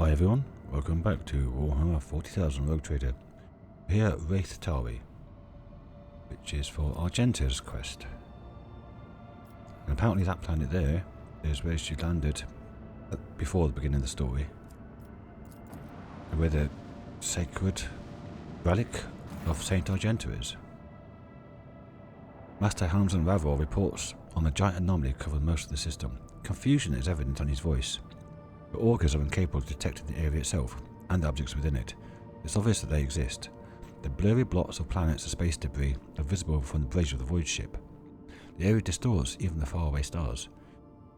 Hi everyone, welcome back to Warhammer 40,000 Rogue Trader. We're here at Wraith Tari, which is for Argenta's quest. And apparently that planet there is where she landed before the beginning of the story. Where the sacred relic of Saint Argenta is. Master Helmsman Ravor reports on a giant anomaly covering most of the system. Confusion is evident on his voice. The augurs are incapable of detecting the area itself and the objects within it. It's obvious that they exist. The blurry blots of planets and space debris are visible from the bridge of the voidship. The area distorts even the faraway stars.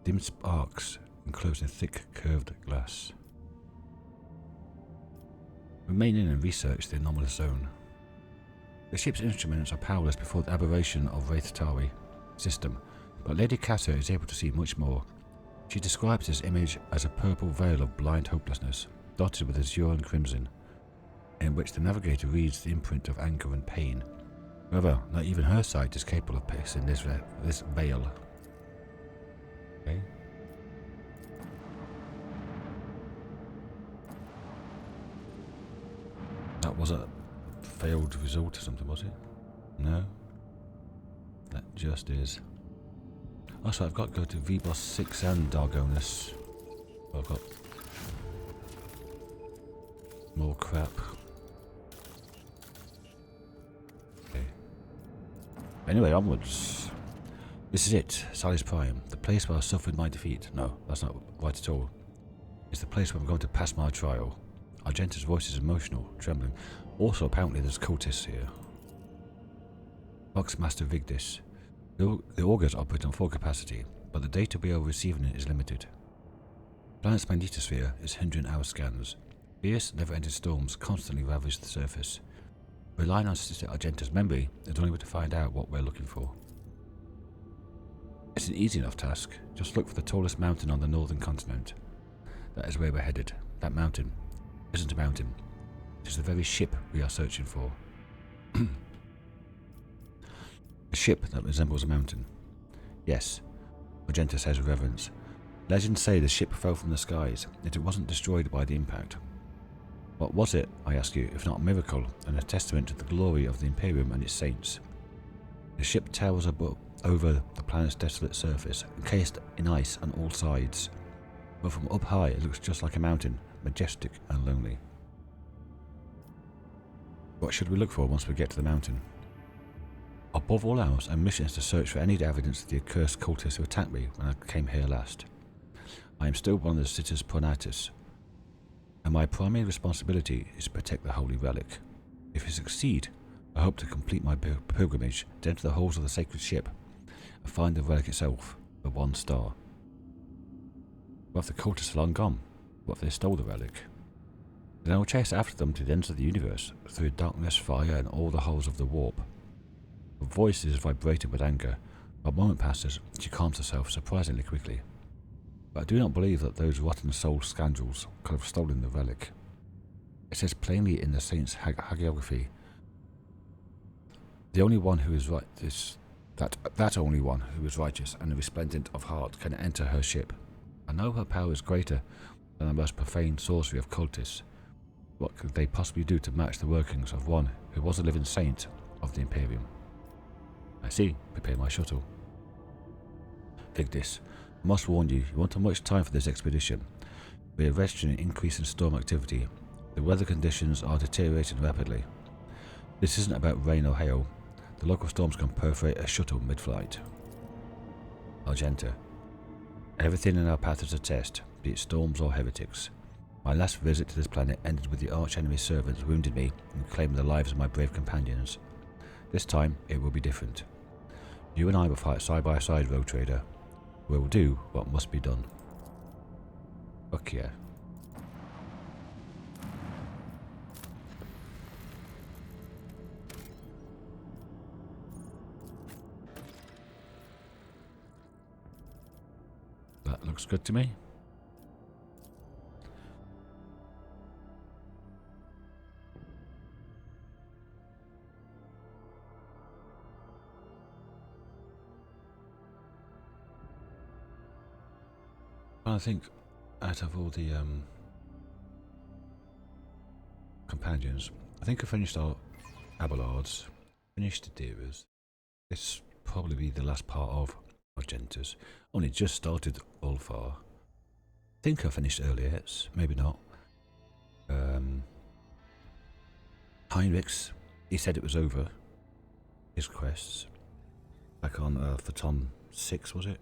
Dim sparks enclosed in thick, curved glass. Remain in and research the anomalous zone. The ship's instruments are powerless before the aberration of Wraith Tari system, but Lady Cata is able to see much more. She describes this image as a purple veil of blind hopelessness, dotted with azure and crimson, in which the navigator reads the imprint of anger and pain. However, not even her sight is capable of piercing this veil. Okay. That was a failed result or something, was it? No? That just is. Also, I've got to go to V-Boss 6 and Dargonus. Well, I've got more crap. Okay. Anyway, onwards. This is it, Sally's Prime, the place where I suffered my defeat. No, that's not right at all. It's the place where I'm going to pass my trial. Argenta's voice is emotional, trembling. Also, apparently there's cultists here. Master Vigdis. The augurs operate on full capacity, but the data we are receiving is limited. The planet's magnetosphere is hindering our scans. Fierce, never-ending storms constantly ravage the surface. Relying on Sister Argenta's memory is the only way to find out what we're looking for. It's an easy enough task. Just look for the tallest mountain on the northern continent. That is where we're headed. That mountain isn't a mountain. It is the very ship we are searching for. A ship that resembles a mountain. Yes, Argenta says with reverence. Legends say the ship fell from the skies, yet it wasn't destroyed by the impact. What was it, I ask you, if not a miracle and a testament to the glory of the Imperium and its saints? The ship towers over the planet's desolate surface, encased in ice on all sides. But from up high it looks just like a mountain, majestic and lonely. What should we look for once we get to the mountain? Above all else, our mission is to search for any evidence of the accursed cultists who attacked me when I came here last. I am still one of the Sitters Pronatus, and my primary responsibility is to protect the holy relic. If we succeed, I hope to complete my pilgrimage to enter the halls of the sacred ship and find the relic itself, the one star. What if the cultists are long gone? What if they stole the relic? Then I will chase after them to the ends of the universe, through darkness, fire, and all the holes of the warp. Her voice is vibrating with anger. A moment passes, she calms herself surprisingly quickly. But I do not believe that those rotten-souled scoundrels could have stolen the relic. It says plainly in the saint's hagiography, the only one who is right is that only one who is righteous and resplendent of heart can enter her ship. I know her power is greater than the most profane sorcery of cultists. What could they possibly do to match the workings of one who was a living saint of the Imperium? I see. Prepare my shuttle. Vigdis, I must warn you, you won't have much time for this expedition. We are registering an increase in storm activity. The weather conditions are deteriorating rapidly. This isn't about rain or hail. The local storms can perforate a shuttle mid-flight. Argenta. Everything in our path is a test, be it storms or heretics. My last visit to this planet ended with the arch-enemy's servants wounding me and claiming the lives of my brave companions. This time, it will be different. You and I will fight side by side, Rogue Trader. We will do what must be done. Fuck yeah. That looks good to me. I think out of all the companions. I think I finished our Abelards, finished the Deerers. This will probably be the last part of Argentas. Only just started Ulfar. I think I finished Earliets, maybe not. Heinrichs, he said it was over. His quests. Back on Photon 6, was it?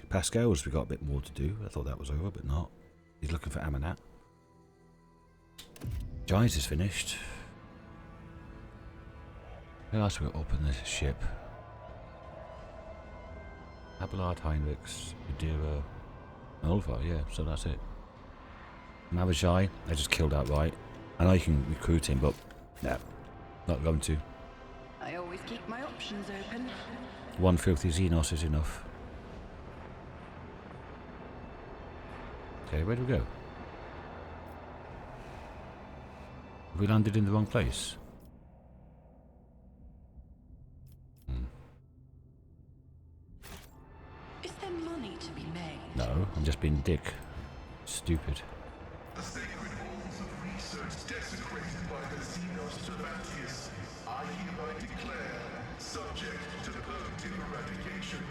Pascal's, we got a bit more to do. I thought that was over, but not. He's looking for Amanat. Giles is finished. Who else we got up in the ship? Abelard, Heinrichs, Udira, and Ulfar, yeah, so that's it. Mavajai, I just killed outright. I know you can recruit him, but no, not going to. I always keep my options open. One filthy Xenos is enough. Okay, where do we go? Have we landed in the wrong place? Is there money to be made? No, I'm just being dick. Stupid. The sacred halls of research desecrated by the Xenos Cervantes, I hereby declare, subject to permanent eradication.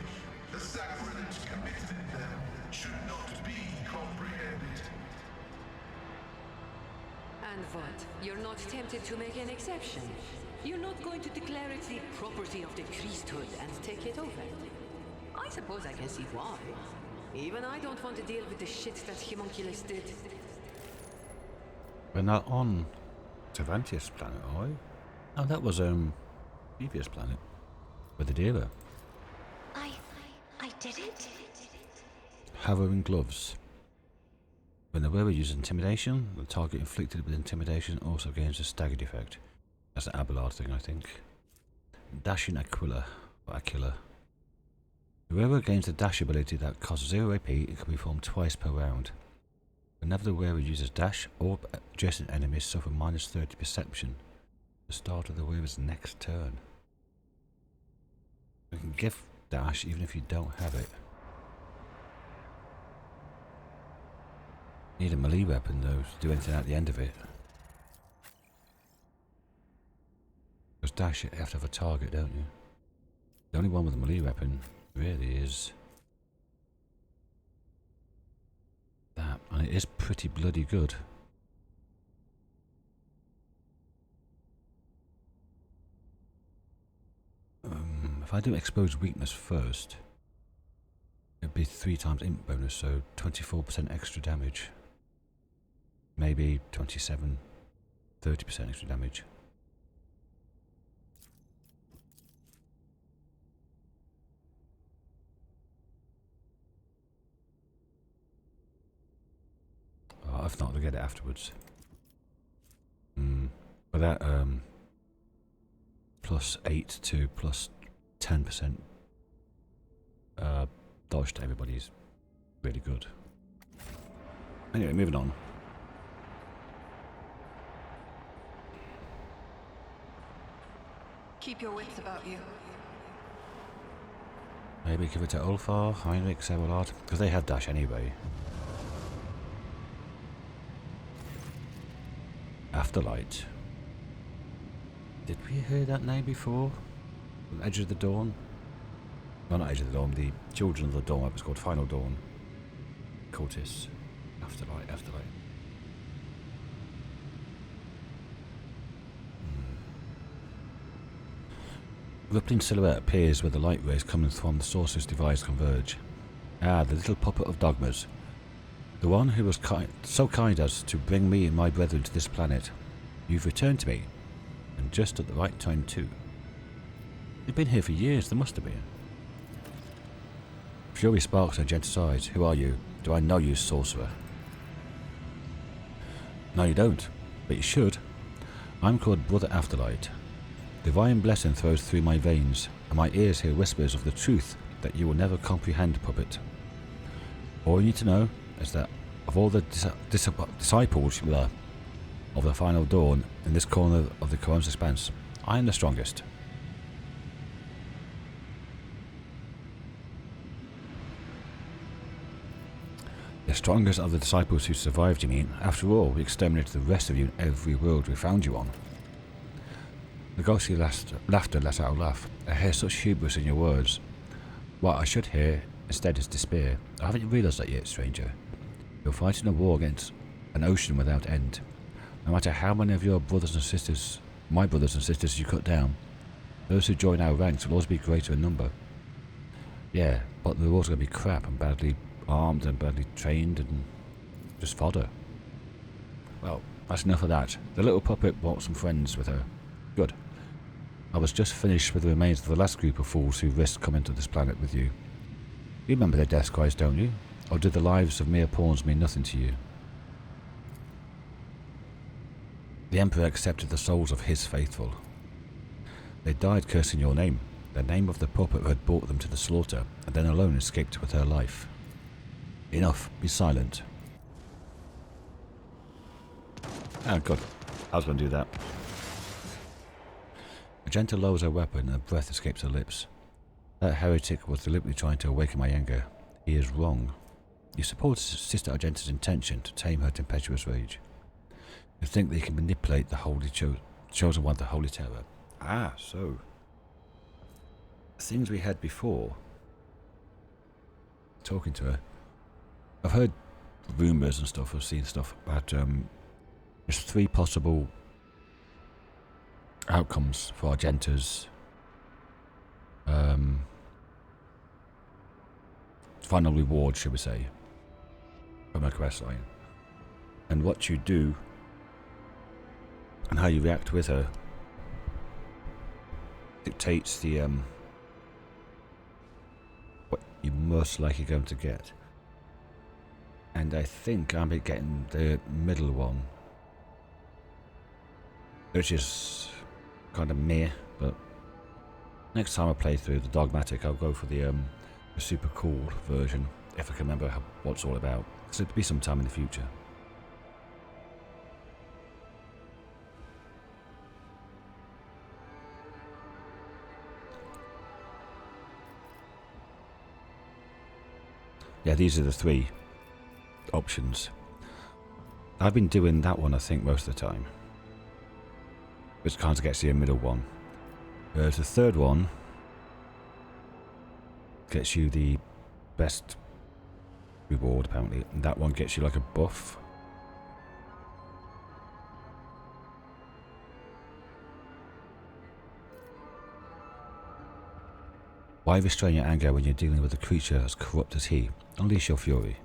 The sacrilege committed in them should not be comprehended. And what? You're not tempted to make an exception? You're not going to declare it the property of the priesthood and take it over? I suppose I can see why. Even I don't want to deal with the shit that Homunculus did. We're not on Cervantes planet, are we? Oh, that was previous planet with the dealer. I did it? Harrowing gloves. When the wearer uses intimidation, the target inflicted with intimidation also gains a staggered effect. That's an Abelard thing, I think. Dashing Aquila, or Aquila. The wearer gains the dash ability that costs 0 AP and can be performed twice per round. Whenever the wearer uses dash, all adjacent enemies suffer minus 30 perception at the start of the wearer's next turn. You can give dash even if you don't have it. Need a melee weapon though to do anything at the end of it. Because dash you have to have a target, don't you? The only one with a melee weapon really is that, and it is pretty bloody good. If I do expose weakness first, it'd be 3 times imp bonus, so 24% extra damage. Maybe 27, 30% extra damage. Oh, if not, I'll get it afterwards. But that plus 8 to plus 10% dodge to everybody is really good. Anyway, moving on. Keep your wits about you. Maybe give it to Ulfar, Heinrich, Abelard, because they had dash anyway. Afterlight. Did we hear that name before? Edge of the Dawn? No, not Edge of the Dawn, the Children of the Dawn, it was called Final Dawn. Cultists. Afterlight, Afterlight. Rippling silhouette appears where the light rays coming from the sorcerer's device converge. Ah, the little puppet of dogmas. The one who was so kind as to bring me and my brethren to this planet. You've returned to me, and just at the right time too. You've been here for years, there must have been. Fury sparks in Argenta's eyes. Who are you? Do I know you, sorcerer? No, you don't, but you should. I'm called Brother Afterlight. Divine blessing flows through my veins, and my ears hear whispers of the truth that you will never comprehend, puppet. All you need to know is that of all the disciples of the Final Dawn in this corner of the Koronus Expanse, I am the strongest. The strongest of the disciples who survived, you mean? After all, we exterminated the rest of you in every world we found you on. The ghostly laughter let out a laugh. I hear such hubris in your words. What I should hear instead is despair. I haven't realised that yet, stranger. You're fighting a war against an ocean without end. No matter how many of your brothers and sisters, my brothers and sisters, you cut down, those who join our ranks will always be greater in number. Yeah, but they're also going to be crap and badly armed and badly trained and just fodder. Well, that's enough of that. The little puppet brought some friends with her. Good. I was just finished with the remains of the last group of fools who risked coming to this planet with you. You remember their death cries, don't you? Or did the lives of mere pawns mean nothing to you? The Emperor accepted the souls of his faithful. They died cursing your name, the name of the puppet who had brought them to the slaughter, and then alone escaped with her life. Enough, be silent. Oh, good. I was going to do that. Argenta lowers her weapon and a breath escapes her lips. That heretic was deliberately trying to awaken my anger. He is wrong. You support Sister Argenta's intention to tame her tempestuous rage. You think that you can manipulate the holy chosen one, the holy terror. Ah, so. Things we had before. Talking to her. I've heard rumours and stuff, I've seen stuff about there's 3 possible outcomes for Argenta's final reward, should we say, from her quest line. And what you do and how you react with her dictates the what you're most likely going to get. And I think I'm getting the middle one, which is kind of meh, but next time I play through the Dogmatic, I'll go for the super cool version, if I can remember what it's all about. So it'll be some time in the future. Yeah, these are the 3 options. I've been doing that one, I think, most of the time, which kind of gets you a middle one. Whereas the third one gets you the best reward, apparently, and that one gets you like a buff. Why restrain your anger when you're dealing with a creature as corrupt as he? Unleash your fury.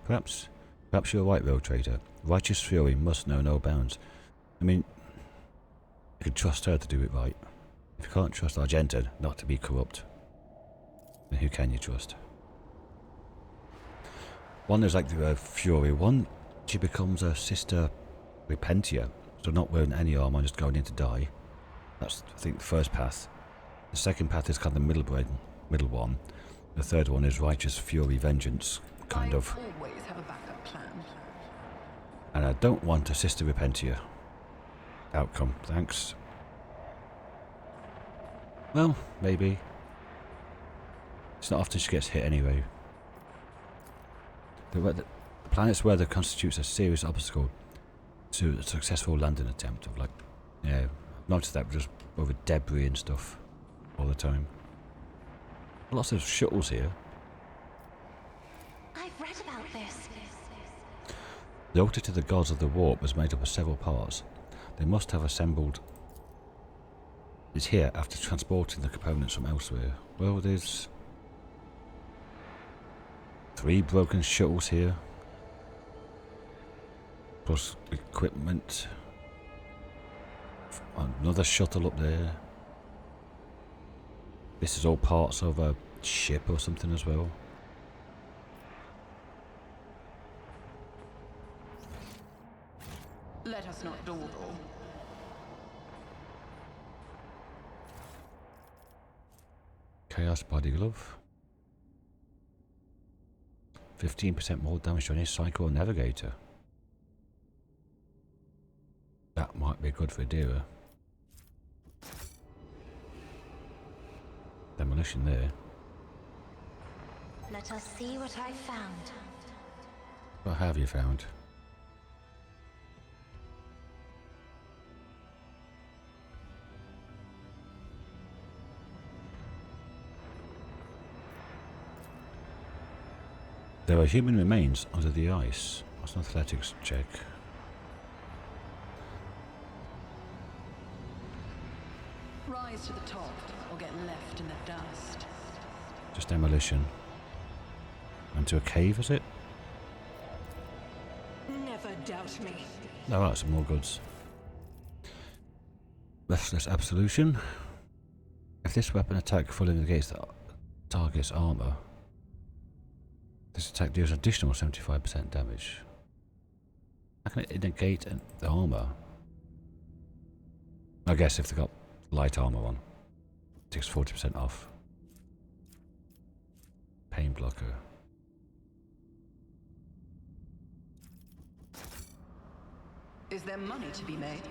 Perhaps you're right, Road Trader. Righteous fury must know no bounds. I mean, you can trust her to do it right. If you can't trust Argenta not to be corrupt, then who can you trust? One is like the fury. One, she becomes a sister repentia, so not wearing any armor, just going in to die. That's, I think, the first path. The second path is kind of the middle one. The third one is righteous fury vengeance, kind of. Always have a backup plan. And I don't want a sister repentia outcome, thanks. Well, maybe. It's not often she gets hit anyway. The planet's weather constitutes a serious obstacle to a successful landing attempt. Of like, yeah, I've noticed that just over debris and stuff all the time. Lots of shuttles here. I've read about this. The altar to the gods of the warp was made up of several parts. They must have assembled it here after transporting the components from elsewhere. Well, there's 3 broken shuttles here, plus equipment. Another shuttle up there. This is all parts of a ship or something as well. Let us not dawdle. Chaos body glove. 15% more damage on his Psyker navigator. That might be good for Adira. Demolition there. Let us see what I found. What have you found? There are human remains under the ice. What's an athletics check? Rise to the top or get left in the dust. Just demolition. Into a cave, is it? Never doubt me. Oh, right, some more goods. Restless absolution. If this weapon attack fully negates the target's armor, this attack deals additional 75% damage. How can it negate the armor? I guess if they've got light armor on, it takes 40% off. Pain blocker. Is there money to be made?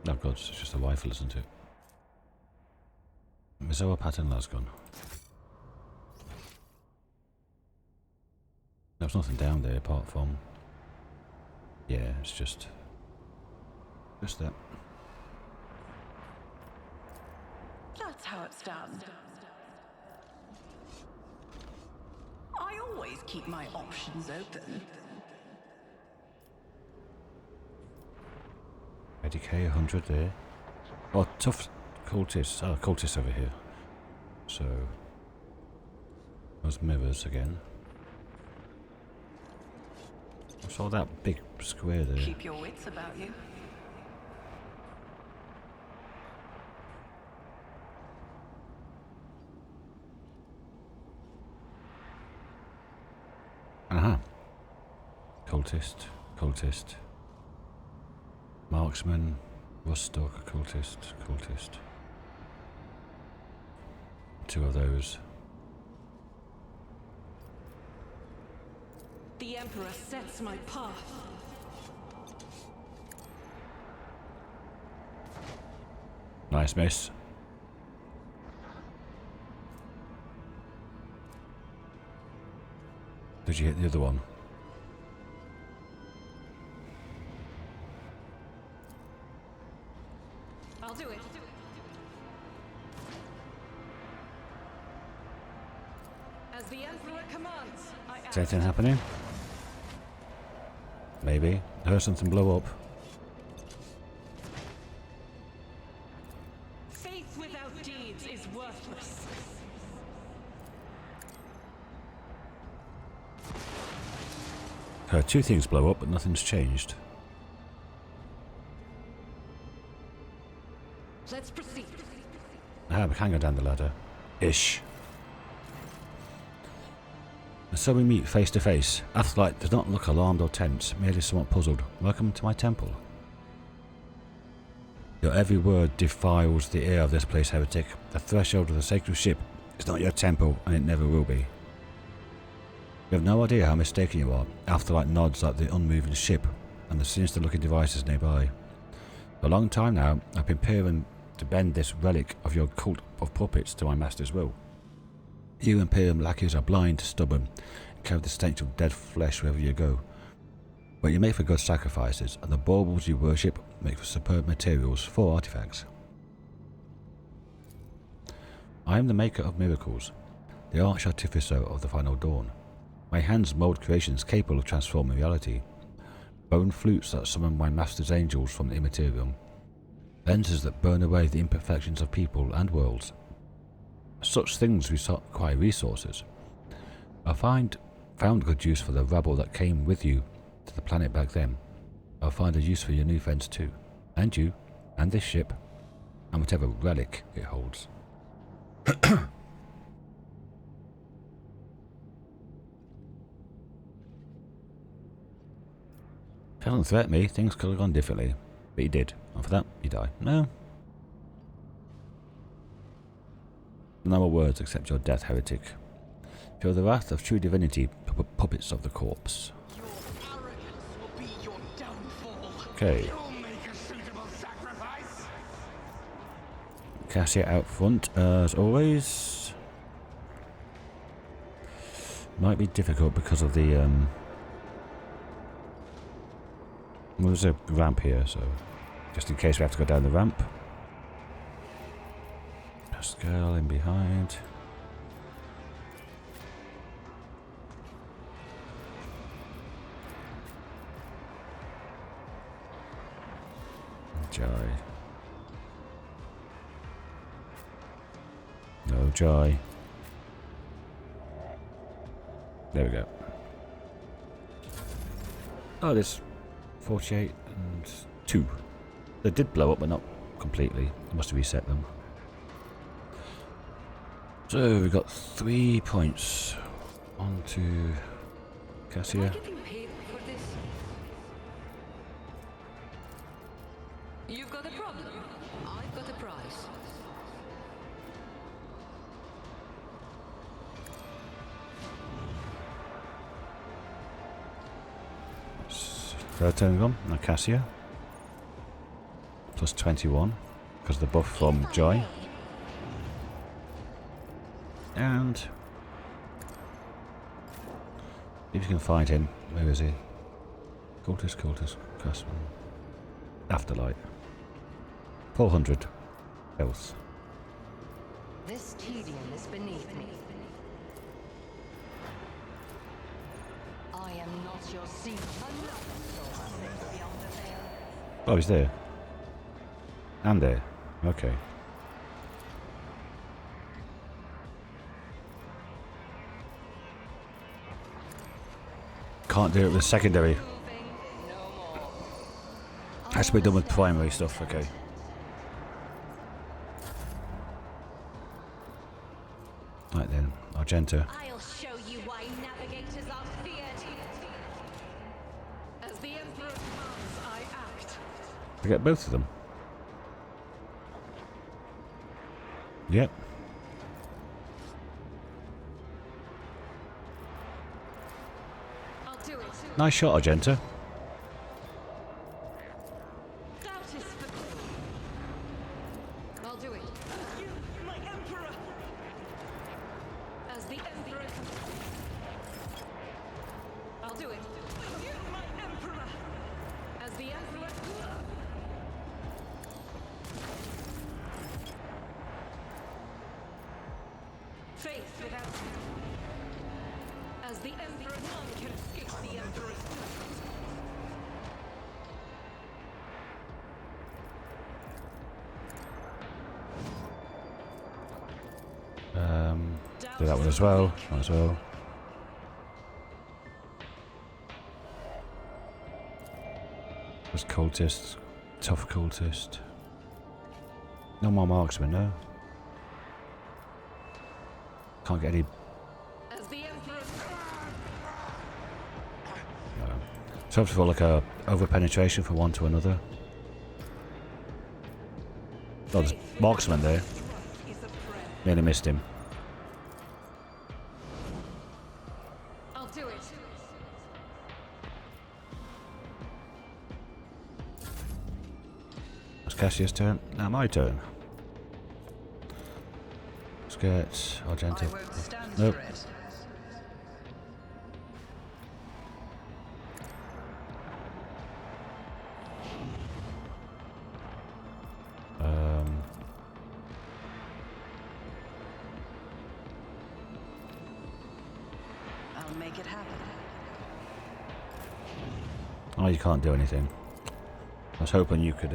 Oh god, it's just a rifle, isn't it? Mizoa pattern lasgun. There's nothing down there apart from... Yeah, it's just that. That's how it's done. I always keep my options open. ADK 100 there. Oh, tough cultists. Oh, cultists over here. So, those mirrors again. I saw that big square there. Keep your wits about you. Aha. Cultist. Marksman, Rustalker, cultist. Two of those. The Emperor sets my path. Nice miss. Did you hit the other one? I'll do it. As the Emperor commands, I act. Is anything happening? Maybe. I heard something blow up. Faith without deeds is worthless. Heard two things blow up, but nothing's changed. Let's proceed. Ah, we can go down the ladder. Ish. And so we meet face to face. Athlite does not look alarmed or tense, merely somewhat puzzled. Welcome to my temple. Your every word defiles the air of this place, heretic. The threshold of the sacred ship is not your temple, and it never will be. You have no idea how mistaken you are. Afterlight nods at the unmoving ship and the sinister-looking devices nearby. For a long time now, I've been peering to bend this relic of your cult of puppets to my master's will. You Imperium lackeys are blind, stubborn, and carry the stench of dead flesh wherever you go. But you make for good sacrifices, and the baubles you worship make for superb materials for artifacts. I am the maker of miracles, the arch artificer of the final dawn. My hands mould creations capable of transforming reality. Bone flutes that summon my master's angels from the Imperium. Lenses that burn away the imperfections of people and worlds. Such things require resources. I found good use for the rabble that came with you to the planet back then. I'll find a use for your new friends too. And you, and this ship, and whatever relic it holds. If he hadn't threatened me, things could have gone differently. But he did, and for that, you die. No. No more words except your death, heretic. Feel the wrath of true divinity, puppets of the corpse. Your arrogance will be your downfall. Okay. You'll make a suitable sacrifice. Cassia out front, as always. Might be difficult because of the, well, there's a ramp here, so just in case we have to go down the ramp. Pascal in behind. Joy. No joy. There we go. Oh, there's 48 and 2. They did blow up, but not completely. I must have reset them. So we got 3 points. On to Cassia. Am I getting paid for this? You've got a problem. I've got a prize. Third turn gone. Now Cassia. Plus 21 because of the buff from Joy. And if you can find him, where is he? Cultist, Craftsman. Afterlight. 400 health. This tedium is beneath me. I am not your seat. Oh, he's there. And there. Okay. Can't do it with secondary. Has to be done with primary stuff, okay. Right then, Argenta. I'll show you why navigators are feared. As the Emperor commands, I act. We get both of them. Yep. I'll do it. Nice shot, Argenta. Doubt is for I'll do it. You, my Emperor. As the Emperor. I'll do it. You, my Emperor. As the Emperor. Faith without. As the Emperor, none can escape the Emperor's judgment. Do that one as well. Might as well. There's cultist. Tough cultist. No more marksmen, no. Can't get any. As the Emperor. So for like a over penetration from one to another. Oh, there's marksman there. Is a prayer. Nearly missed him. I'll do it. It's Cassia's turn. Now my turn. Let's get Argenta. I won't stand Nope. for it. I'll make it happen. Oh, you can't do anything. I was hoping you could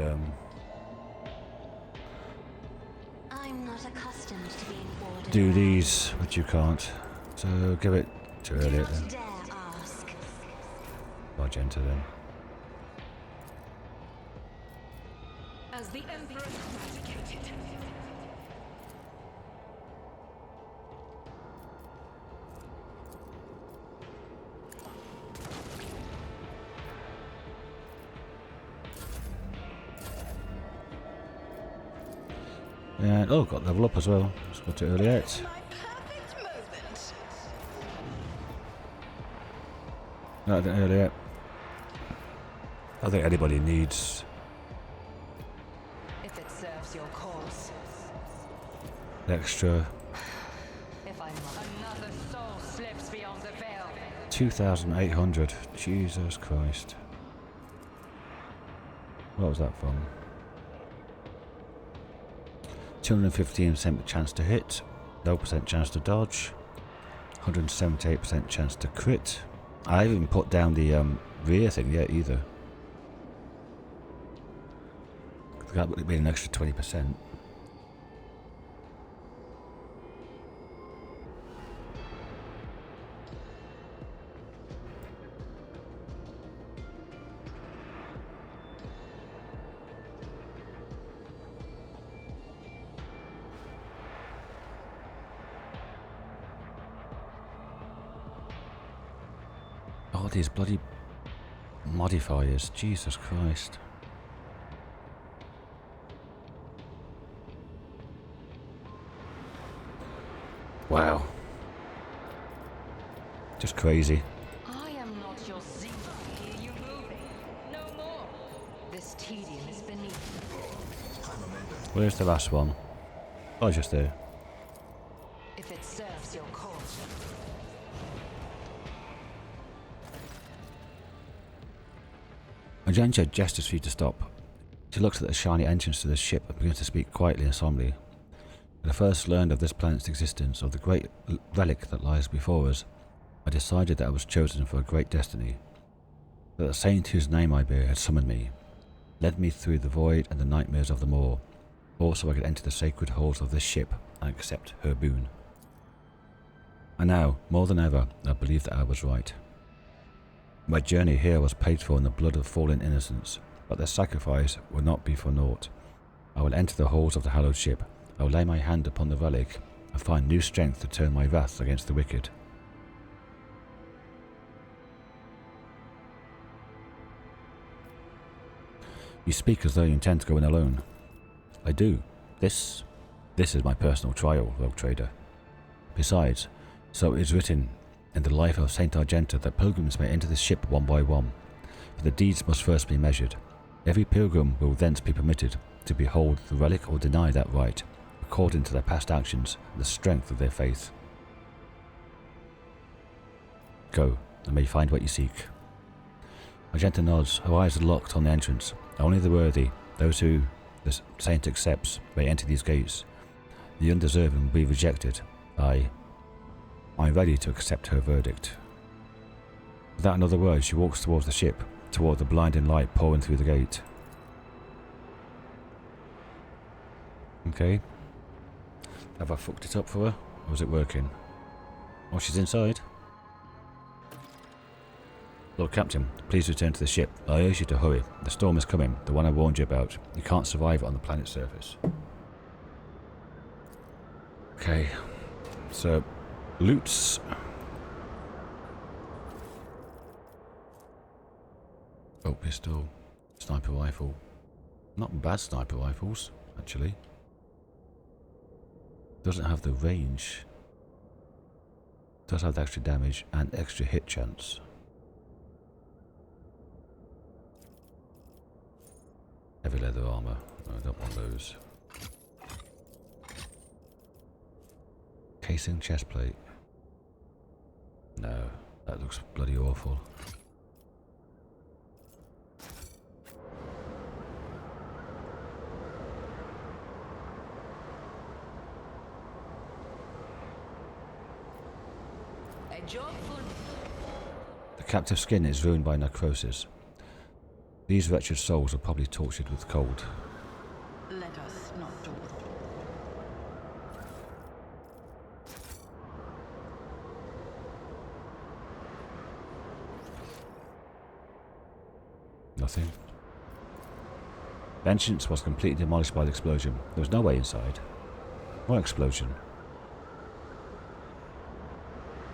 I'm not accustomed to being ordered. do these, but you can't. So give it to Do Elliot not then. dare ask. Argenta then. As the Emperor eradicated. And oh, got level up as well. Let's go to Elliot. My perfect moment. Right then, Elliot. I think anybody needs If it serves your cause. extra If I must. Another soul slips beyond the veil. 2,800. Jesus Christ. What was that from? 215% chance to hit, 0% chance to dodge, 178% chance to crit. I haven't even put down the rear thing yet either. That would be an extra 20%. Oh, these bloody modifiers. Jesus Christ. Wow. Just crazy. I am not your Zima. Hear you moving. No more. This tedium is beneath. Where's the last one? Oh, just there. If it serves your cause. Argenta gestures for you to stop. She looks at the shiny entrance to the ship and begins to speak quietly and solemnly. When I first learned of this planet's existence, of the great relic that lies before us, I decided that I was chosen for a great destiny. That the saint whose name I bear had summoned me, led me through the void and the nightmares of the moor, also I could enter the sacred halls of this ship and accept her boon. And now, more than ever, I believe that I was right. My journey here was paid for in the blood of fallen innocents, but their sacrifice will not be for naught. I will enter the halls of the hallowed ship. I will lay my hand upon the relic and find new strength to turn my wrath against the wicked. You speak as though you intend to go in alone. I do. This is my personal trial, rogue trader. Besides, so it is written in the life of Saint Argenta that pilgrims may enter this ship one by one, but the deeds must first be measured. Every pilgrim will thence be permitted to behold the relic or deny that right, according to their past actions and the strength of their faith. Go, and may find what you seek. Argenta nods, her eyes are locked on the entrance. Only the worthy, those who the saint accepts, may enter these gates. The undeserving will be rejected. I'm ready to accept her verdict. Without another word, she walks towards the ship, toward the blinding light pouring through the gate. Okay. Have I fucked it up for her? Or is it working? Oh, she's inside. Lord Captain, please return to the ship. I urge you to hurry. The storm is coming, the one I warned you about. You can't survive it on the planet's surface. Okay. So, loots. Oh, pistol. Sniper rifle. Not bad sniper rifles, actually. Doesn't have the range. Does have the extra damage and extra hit chance. Heavy leather armor. No, I don't want those. Casing chest plate. No, that looks bloody awful. The captive skin is ruined by necrosis. These wretched souls are probably tortured with cold. Let us not do. Nothing. The entrance was completely demolished by the explosion. There was no way inside. More explosion.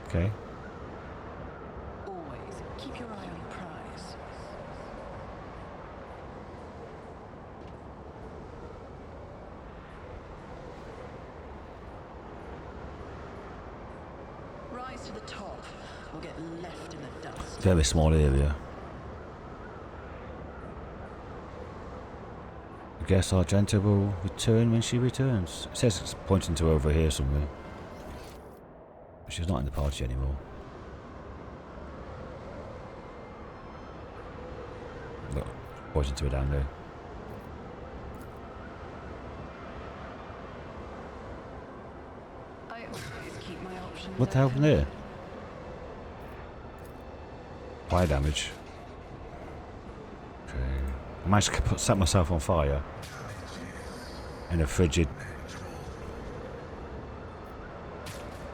Okay. Always keep your eye on the prize. Rise to the top or get left in the dust. Very small area. guess Argenta will return when she returns. It says it's pointing to over here somewhere. But she's not in the party anymore. Look, pointing to her down there. I always keep my options. What the hell from there? Fire damage. Okay. I managed to set myself on fire. In a frigid.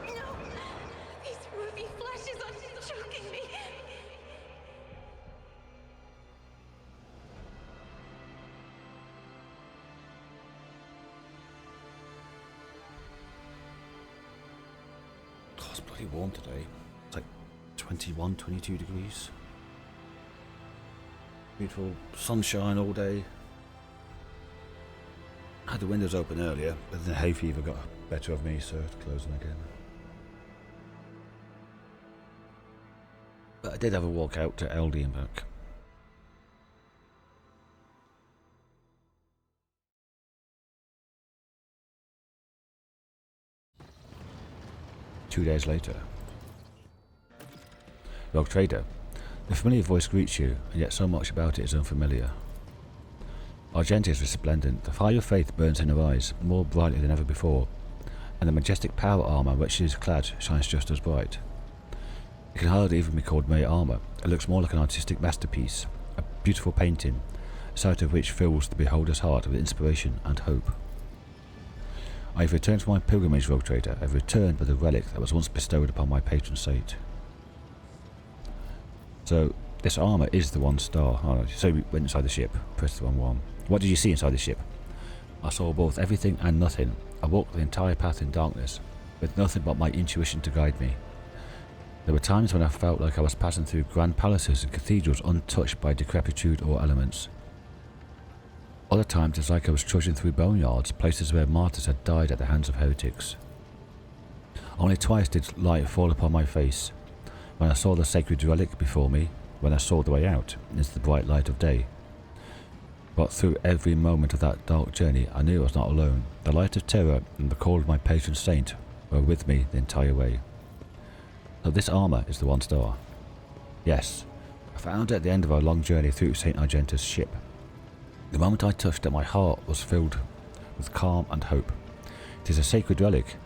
No! These ruby flashes are choking me! Oh, it's bloody warm today. It's like 21, 22 degrees. Beautiful sunshine all day. I had the windows open earlier, but then the hay fever got better of me, so I had to close them again. But I did have a walk out to LD and back. Two days later. Rogue Trader. The familiar voice greets you, and yet so much about it is unfamiliar. Argenta is resplendent. The fire of faith burns in her eyes, more brightly than ever before, and the majestic power armour in which she is clad shines just as bright. It can hardly even be called mere armour. It looks more like an artistic masterpiece, a beautiful painting, a sight of which fills the beholder's heart with inspiration and hope. I have returned from my pilgrimage, Rogue Trader. I have returned with a relic that was once bestowed upon my patron saint. So, this armour is the 1 star. Oh, so we went inside the ship, pressed the wrong one. What did you see inside the ship? I saw both everything and nothing. I walked the entire path in darkness, with nothing but my intuition to guide me. There were times when I felt like I was passing through grand palaces and cathedrals untouched by decrepitude or elements. Other times it's like I was trudging through boneyards, places where martyrs had died at the hands of heretics. Only twice did light fall upon my face. When I saw the sacred relic before me, when I saw the way out into the bright light of day. But through every moment of that dark journey, I knew I was not alone. The light of terror and the call of my patron saint were with me the entire way. So this armour is the 1 star. Yes, I found it at the end of our long journey through St. Argenta's ship. The moment I touched it, my heart was filled with calm and hope. It is a sacred relic,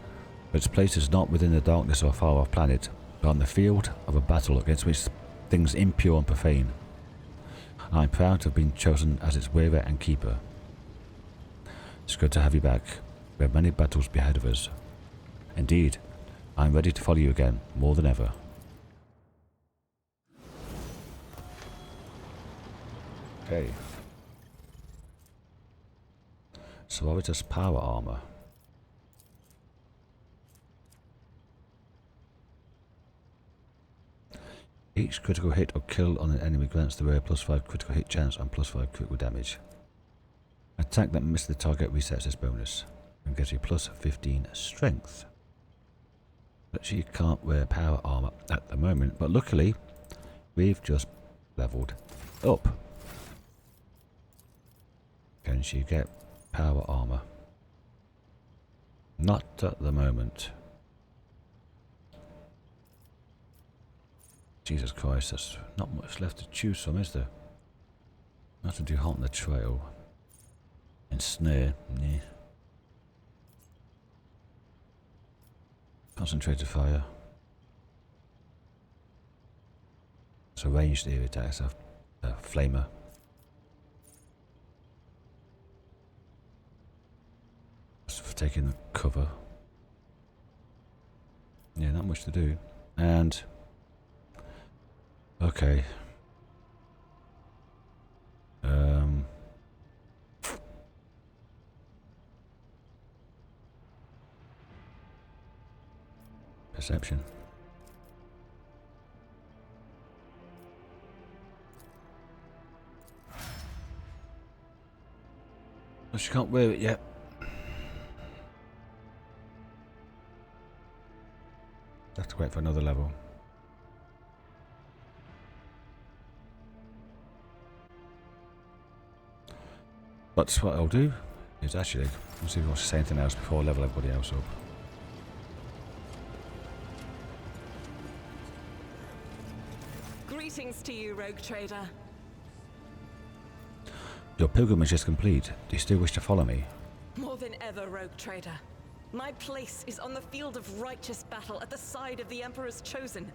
but its place is not within the darkness of a far-off planet, but on the field of a battle against which things impure and profane. I am proud to have been chosen as its wearer and keeper. It's good to have you back. We have many battles ahead of us. Indeed, I am ready to follow you again, more than ever. Okay. Sororitas power armor. Each critical hit or kill on an enemy grants the rare +5 critical hit chance and +5 critical damage. Attack that misses the target resets this bonus and gives you +15 strength. But she can't wear power armor at the moment, but luckily we've just leveled up. Can she get power armor? Not at the moment. Jesus Christ, there's not much left to choose from, is there? Nothing to hot on the trail. Ensnare, nah. Concentrated fire. So ranged area attacks, a flamer. Just for taking cover. Yeah, not much to do. And okay. Perception. Well, she can't wear it yet. Have to wait for another level. But what I'll do is actually, we'll see if I want to say anything else before I level everybody else up. Greetings to you, rogue trader. Your pilgrimage is complete. Do you still wish to follow me? More than ever, rogue trader. My place is on the field of righteous battle at the side of the Emperor's chosen.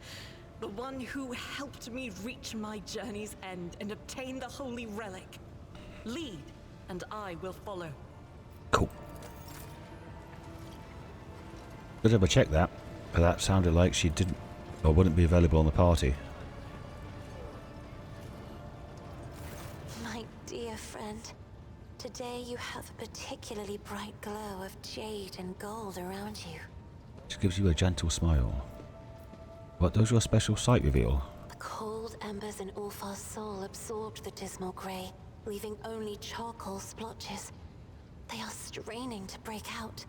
The one who helped me reach my journey's end and obtain the holy relic. Lead, and I will follow. Cool. Did ever check that? But that sounded like she didn't or wouldn't be available on the party. My dear friend, today you have a particularly bright glow of jade and gold around you. She gives you a gentle smile. What does your special sight reveal? The cold embers in Ulfar's soul absorbed the dismal grey, leaving only charcoal splotches. They are straining to break out.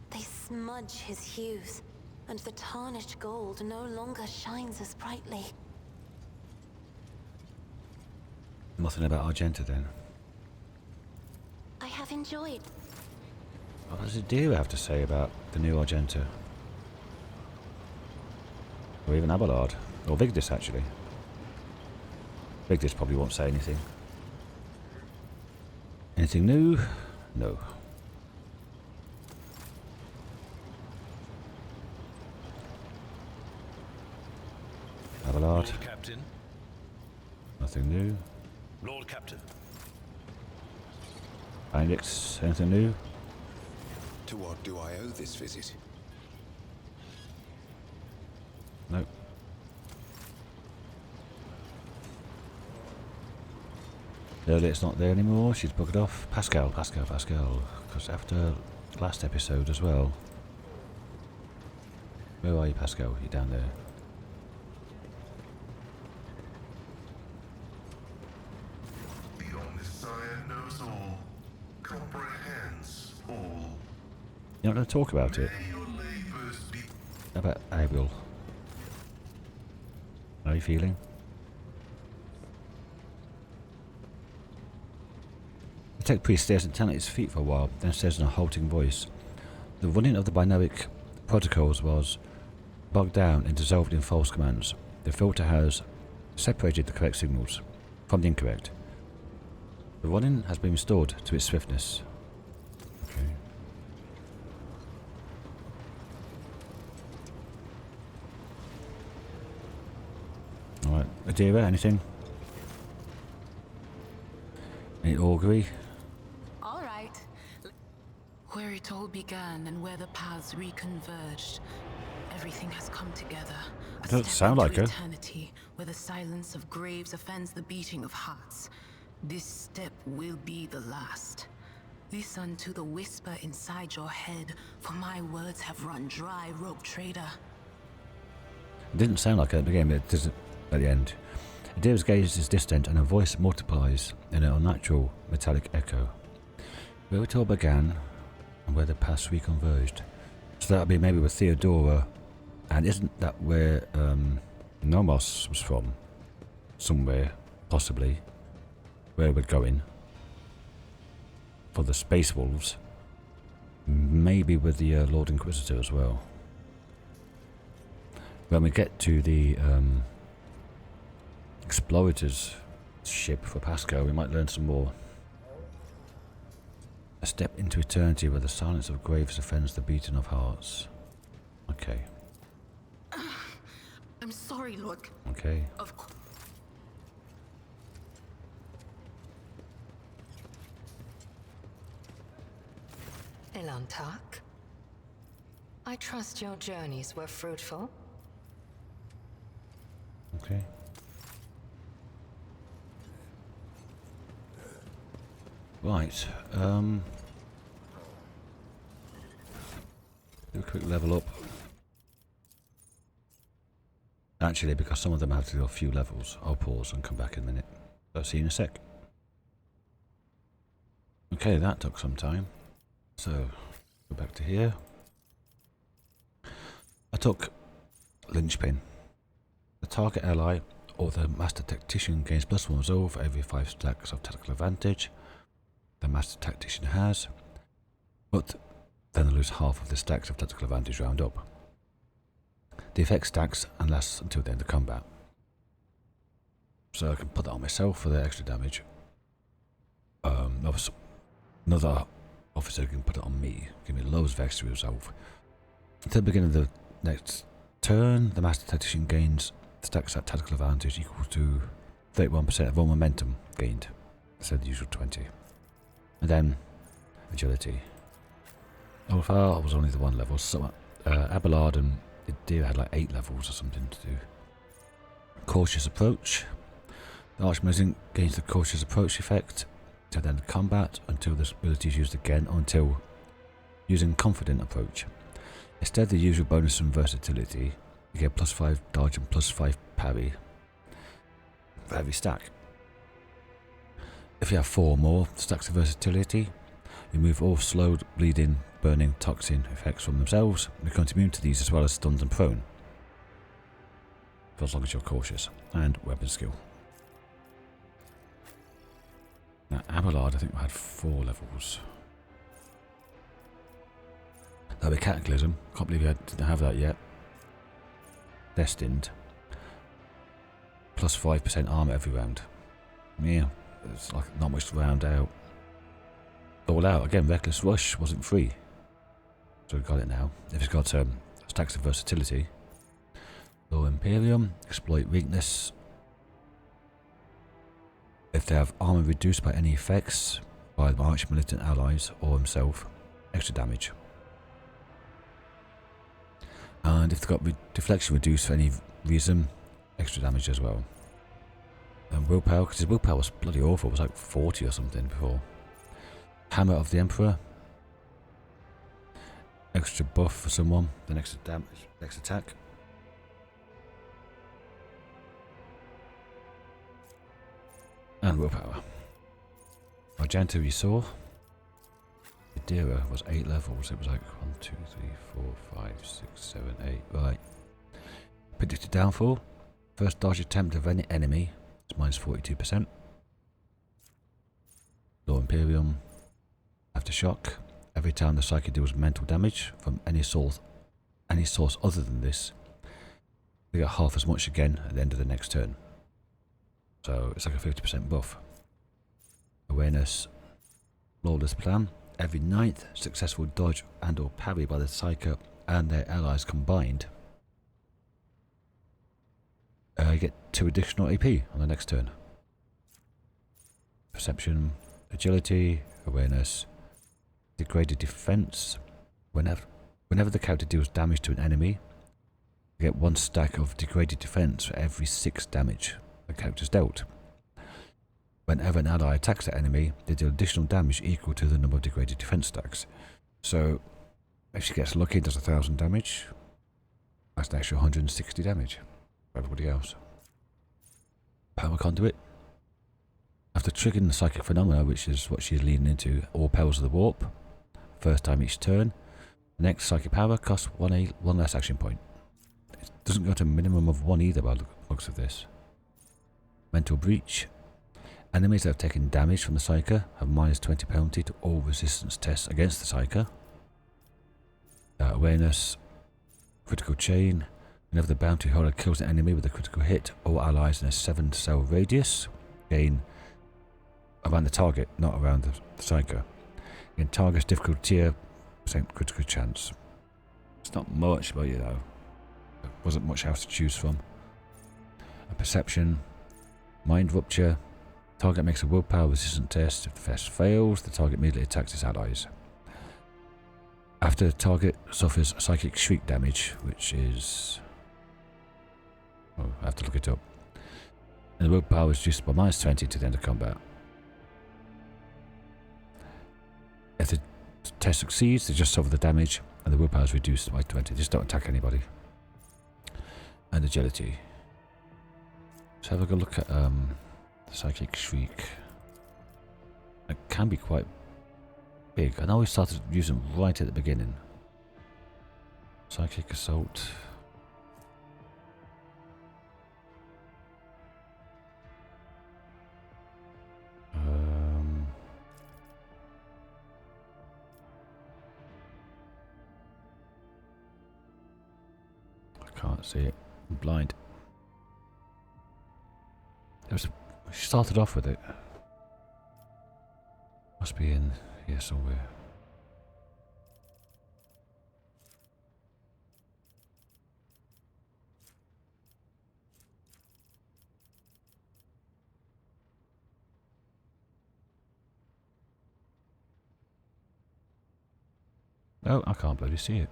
They smudge his hues, and the tarnished gold no longer shines as brightly. Nothing about Argenta then. I have enjoyed. What does Adira have to say about the new Argenta? Or even Abelard. Or Vigdis, actually. Vigdis probably won't say anything. Anything new? No. Abelard. Lord Captain. Nothing new. Lord Captain. Alex, anything new? To what do I owe this visit? Nope. It's not there anymore. She's buggered off. Pascal. Because after last episode as well. Where are you, Pascal? You're down there. The Omniscient knows all, comprehends all. You're not going to talk about it. May your labors be How about Abel? How are you feeling? The tech priest stares intently at his feet for a while, then says in a halting voice, "The running of the binaric protocols was bogged down and dissolved in false commands. The filter has separated the correct signals from the incorrect. The running has been restored to its swiftness." Okay. Alright, Adira, anything? Any augury? All right. Where it all began and where the paths reconverged, everything has come together. A Doesn't step sound like into her. eternity, where the silence of graves offends the beating of hearts. This step will be the last. Listen to the whisper inside your head, for my words have run dry, rogue trader. It didn't sound like it at the beginning, but it doesn't at the end. Adira's gaze is distant and her voice multiplies in an unnatural metallic echo. Where it all began and where the paths reconverged. So that would be maybe with Theodora. And isn't that where Nomos was from? Somewhere, possibly. Where we're going. For the Space Wolves. Maybe with the Lord Inquisitor as well. When we get to the Explorators ship for Pasco, we might learn some more. A step into eternity where the silence of graves offends the beating of hearts. Okay. I'm sorry, Lord. Okay. Of course. Elantak, I trust your journeys were fruitful. Okay. Right. Do a quick level up. Actually, because some of them have to go a few levels, I'll pause and come back in a minute. I'll see you in a sec. Okay, that took some time. So, go back to here. I took Linchpin. The target ally or the master tactician gains +1 resolve for every 5 stacks of tactical advantage. the Master Tactician has, but then they lose half of the stacks of tactical advantage round up. The effect stacks and lasts until the end of combat. So I can put that on myself for the extra damage. Another officer can put it on me, give me loads of extra resolve. Until the beginning of the next turn, the Master Tactician gains stacks at tactical advantage equal to 31% of all momentum gained, instead of the usual 20. And then agility. So far, I was only the 1 level. So Abelard and Idea had like 8 levels or something to do. Cautious approach. The Archmagician gains the cautious approach effect to the end of combat until this ability is used again, or until using confident approach. Instead of the usual bonus and versatility, you get +5 dodge and +5 parry for every stack. If you have 4 or more stacks of versatility, you remove all slow, bleeding, burning, toxin effects from themselves, and become immune to these as well as stunned and prone, for as long as you're cautious, and weapon skill. Now Abelard, I think, had 4 levels. That'll be Cataclysm. Can't believe you didn't have that yet. Destined. +5% armor every round. Yeah, it's like not much to round out. All out again. Reckless Rush wasn't free, so we got it now. If it's got stacks of versatility. Or Imperium, exploit weakness. If they have armor reduced by any effects by the arch militant allies or himself, extra damage. And if they've got deflection reduced for any reason, extra damage as well. And willpower, because his willpower was bloody awful, it was like 40 or something before. Hammer of the Emperor. Extra buff for someone, the next attack. And willpower. Argenta we saw. Idira was 8 levels, it was like 1, 2, 3, 4, 5, 6, 7, 8, right. Predicted downfall. First dodge attempt of any enemy is -42%. Law Imperium. Aftershock. Every time the Psyker deals mental damage from any source other than this, they get half as much again at the end of the next turn. So it's like a 50% buff. Awareness. Flawless plan. Every 9th successful dodge and or parry by the Psyker and their allies combined, you get 2 additional AP on the next turn. Perception, agility, awareness, degraded defense. Whenever the character deals damage to an enemy, you get 1 stack of degraded defense for every 6 damage the character's dealt. Whenever an ally attacks the enemy, they deal additional damage equal to the number of degraded defense stacks. So, if she gets lucky and does 1,000 damage, that's an extra 160 damage for everybody else. Power Conduit. After triggering the psychic phenomena, which is what she's leaning into, all Perils of the Warp, first time each turn, the next psychic power costs 1 less action point. It doesn't go to a minimum of 1 either by the looks of this. Mental Breach. Enemies that have taken damage from the Psyker have -20 penalty to all resistance tests against the Psyker. Awareness. Critical Chain. Whenever the bounty holder kills an enemy with a critical hit, all allies in a 7-cell radius gain around the target, not around the Psyker. In target's difficult tier, % critical chance. It's not much, but you know, there wasn't much else to choose from. A Perception. Mind Rupture. Target makes a willpower resistant test. If the test fails, the target immediately attacks its allies. After the target suffers psychic shriek damage, which is... oh, I have to look it up. And the willpower is reduced by -20 to the end of combat. If the test succeeds, they just suffer the damage, and the willpower is reduced by 20. Just don't attack anybody. And agility. Let's have a good look at Psychic Shriek. It can be quite big. I know we started using them right at the beginning. Psychic Assault. Can't see it. I'm blind. She started off with it. Must be in here somewhere. Oh, I can't bloody see it.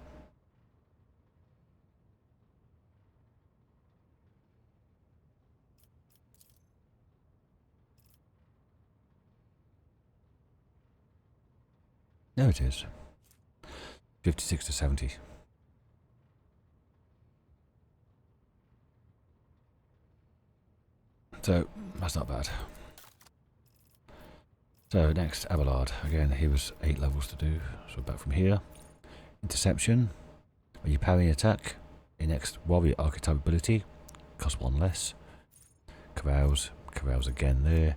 There it is. 56 to 70. So, that's not bad. So, next, Abelard. Again, here was 8 levels to do. So, back from here. Interception. When you parry an attack, your next warrior archetype ability costs 1 less. Carouse. Carouse again there.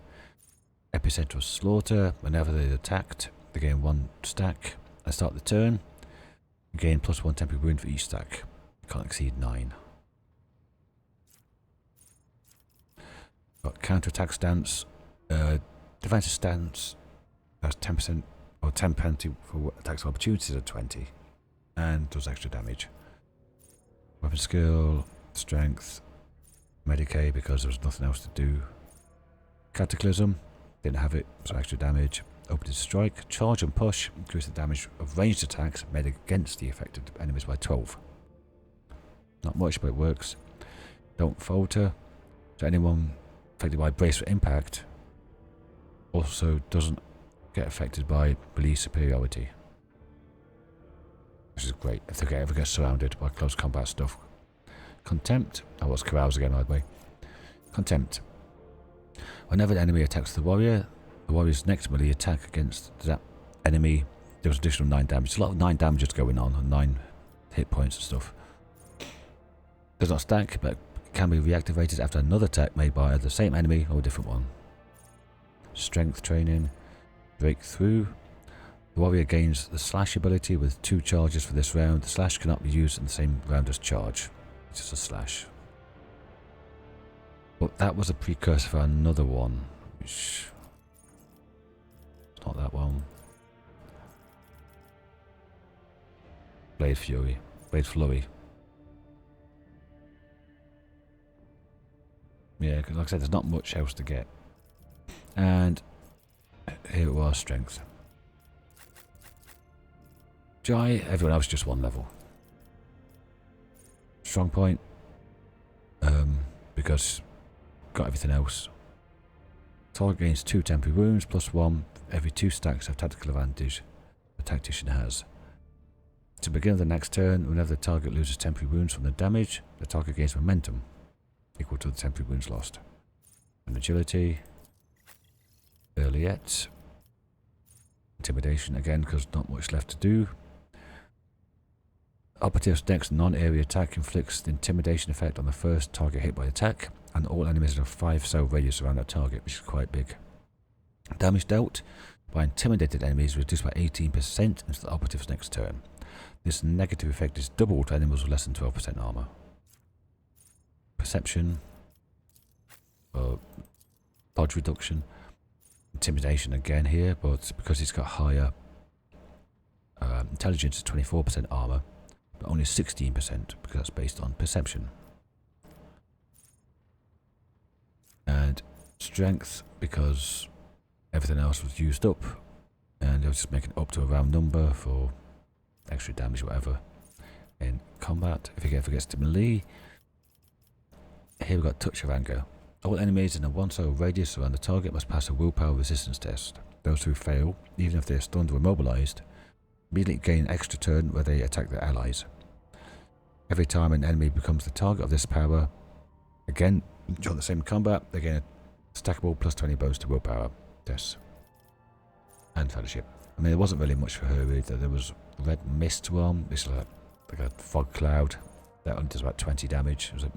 Epicenter of Slaughter. Whenever they're attacked, they gain 1 stack. And start the turn. You gain +1 temporary wound for each stack. Can't exceed 9. Got counter-attack stance. Defensive stance has 10% or 10 penalty for attacks of opportunities at 20. And does extra damage. Weapon skill, strength, Medicaid because there was nothing else to do. Cataclysm, didn't have it, so extra damage. Open to strike, charge and push, increase the damage of ranged attacks made against the affected enemies by 12. Not much, but it works. Don't falter. So anyone affected by brace for impact also doesn't get affected by belief superiority. Which is great if they ever get surrounded by close combat stuff. Contempt. Oh, what's Carouse again, by the way? Contempt. Whenever an enemy attacks the warrior's next melee attack against that enemy, there was additional 9 damage. There's a lot of 9 damages going on and 9 hit points and stuff. Does not stack, but can be reactivated after another attack made by either the same enemy or a different one. Strength training. Breakthrough. The warrior gains the slash ability with 2 charges for this round. The slash cannot be used in the same round as charge. It's just a slash. But that was a precursor for another one, which not that one. Blade Fury. Blade Flurry. Yeah, because like I said, there's not much else to get. And here it was, strength. Jai, everyone else just 1 level. Strong point. Because got everything else. Target gains 2 temporary wounds +1 every 2 stacks of tactical advantage the tactician has. To begin of the next turn, whenever the target loses temporary wounds from the damage, the target gains momentum equal to the temporary wounds lost. And agility, earliet, intimidation again because not much left to do. Operative's next non-area attack inflicts the intimidation effect on the first target hit by attack, and all enemies in a 5-cell radius around that target, which is quite big. Damage dealt by intimidated enemies is reduced by 18% into the operative's next turn. This negative effect is doubled to enemies with less than 12% armor. Perception, dodge reduction, intimidation again here, but because it's got higher intelligence, is 24% armor, but only 16% because that's based on perception. And strength because everything else was used up, and I was just making up to a round number for extra damage, whatever. In combat, if he ever gets to melee, here we've got Touch of Anger. All enemies in a 1-cell radius around the target must pass a willpower resistance test. Those who fail, even if they are stunned or immobilized, immediately gain an extra turn where they attack their allies. Every time an enemy becomes the target of this power, again, during the same combat, they gain a stackable +20 bonus to willpower tests. And fellowship. I mean, there wasn't really much for her either. There was red mist one, it's like a fog cloud. That one does about 20 damage. It was like,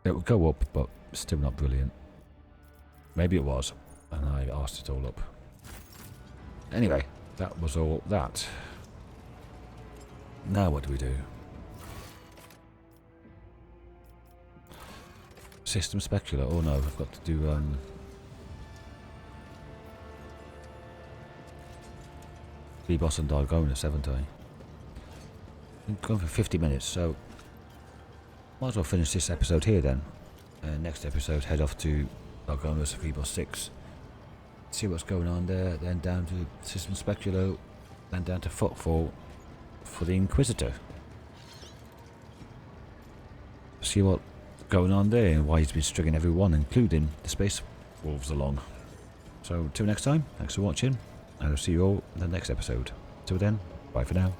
it would go up, but still not brilliant. Maybe it was, and I asked it all up. Anyway, that was all that. Now what do we do? System specular. Oh no, I've got to do Boss and Argenta, haven't I? Been going for 50 minutes, so might as well finish this episode here then. Next episode, head off to Argonus Boss 6. See what's going on there, then down to System Speculo, then down to Footfall for the Inquisitor. See what's going on there and why he's been stringing everyone, including the Space Wolves, along. So, till next time, thanks for watching, and I'll see you all in the next episode. Till then, bye for now.